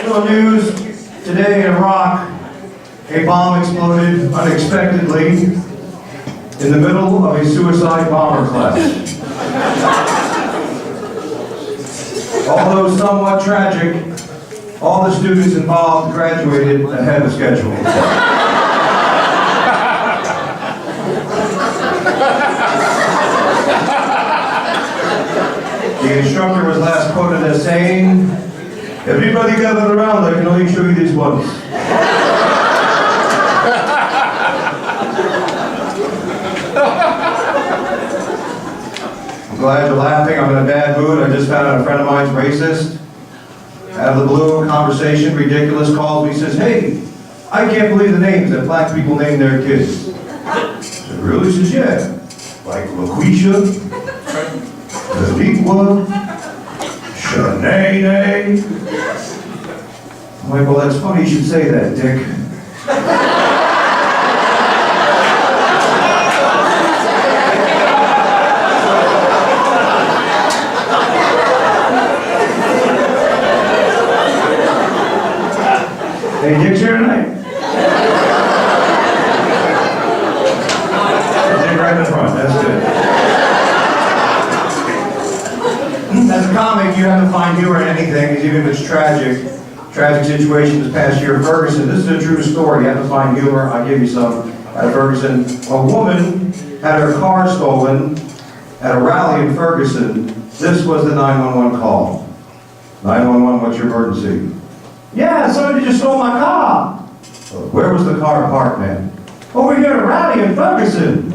National news today in Iraq, a bomb exploded unexpectedly in the middle of a suicide bomber class. Although somewhat tragic, all the students involved graduated ahead of schedule. The instructor was last quoted as saying, "Everybody gathered around, I can only show you this once." I'm glad you're laughing. I'm in a bad mood. I just found out a friend of mine's racist. Out of the blue, conversation, ridiculous, calls me, says, "Hey, I can't believe the names that black people name their kids." I said, "Really?" He says, "Yeah. Like LaQuisha, Laniqua, Shanae." I'm like, "Well, that's funny you should say that, Dick." Hey, Dick's here tonight? Dick right in the front, that's good. As a comic, you have to find humor in anything, even if it's tragic. Tragic situation this past year in Ferguson. This is a true story. You have to find humor. I'll give you some. At Ferguson, a woman had her car stolen at a rally in Ferguson. This was the 911 call. 911, what's your emergency? "Yeah, somebody just stole my car." "Where was the car parked, man?" "Over here at a rally in Ferguson."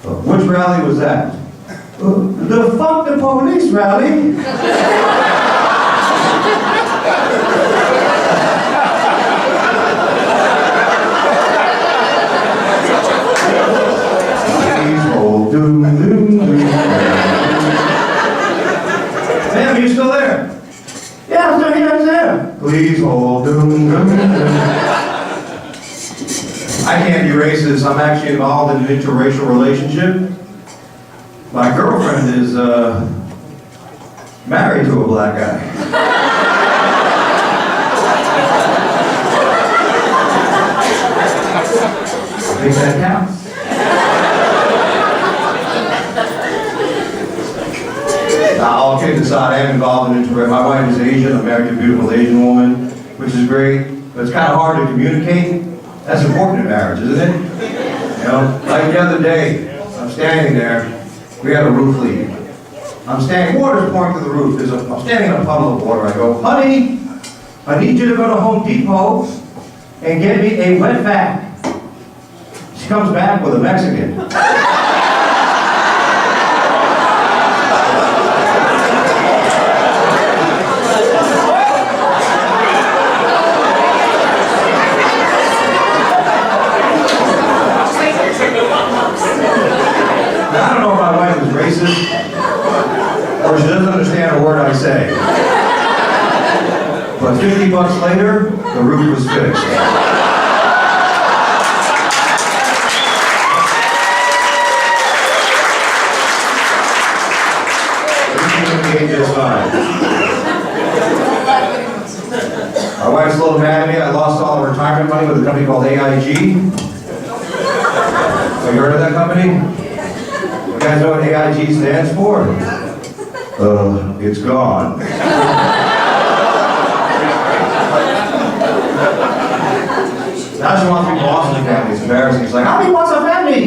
"Which rally was that?" "The fuck the police rally." Please hold, doom, doom, doom. Ma'am, you still there? "Yeah, I'm still here, I'm there." "Please hold, doom, doom, doom." I can't be racist. I'm actually involved in an interracial relationship. My girlfriend is married to a black guy. I think that counts. Now, all kidding aside, I am involved in interracial. My wife is Asian. I'm married to a beautiful Asian woman, which is great. But it's kind of hard to communicate. That's important in marriage, isn't it? You know, like the other day, I'm standing there. We had a roof leak. I'm standing, water's pouring through the roof. I'm standing in a puddle of water. I go, "Honey, I need you to go to Home Depot and get me a wet vac." She comes back with a Mexican. I don't know if my wife is racist or she doesn't understand a word I say. But 50 bucks later, the roof was fixed. Just fine. My wife's a little mad at me. I lost all the retirement money with a company called AIG. Have you heard of that company? You guys know what AIG stands for? It's gone. Now she wants to be boss of the family. It's embarrassing. She's like, "How do you want to offend me?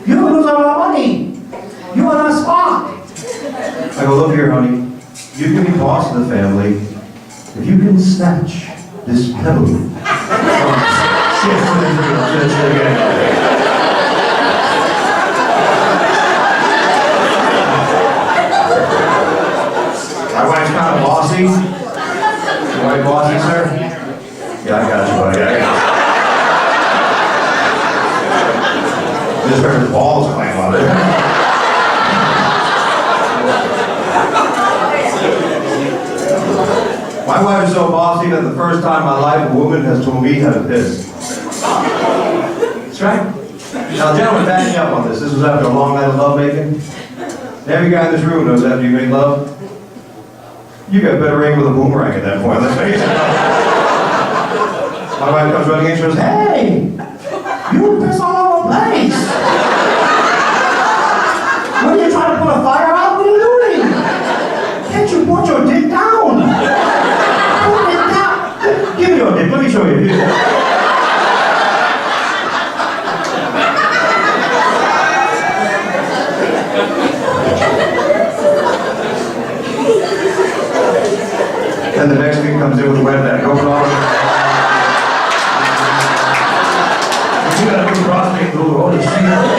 You lose all our money. You are not smart." I go, "Look here, honey. You can be boss of the family if you can snatch this pebble from My wife's kind of bossy. Your wife bossy, sir? Yeah, I got you, buddy. I got you. Just heard his balls clang on it. My wife is so bossy that the first time in my life a woman has told me how to piss. That's right. Now, gentlemen, back me up on this. This was after a long night of lovemaking. Every guy in this room knows after you make love, you got better aim with a boomerang at that point. Let's face it. My wife comes running in, she goes, hey, you piss all over the place. What are you trying to put a fire out? What are you doing? Can't you put your dick down? Put it down. Give me your dick, let me show you. And the next week comes in with a wet bag. Open all of it. You got a new prostate, holy shit.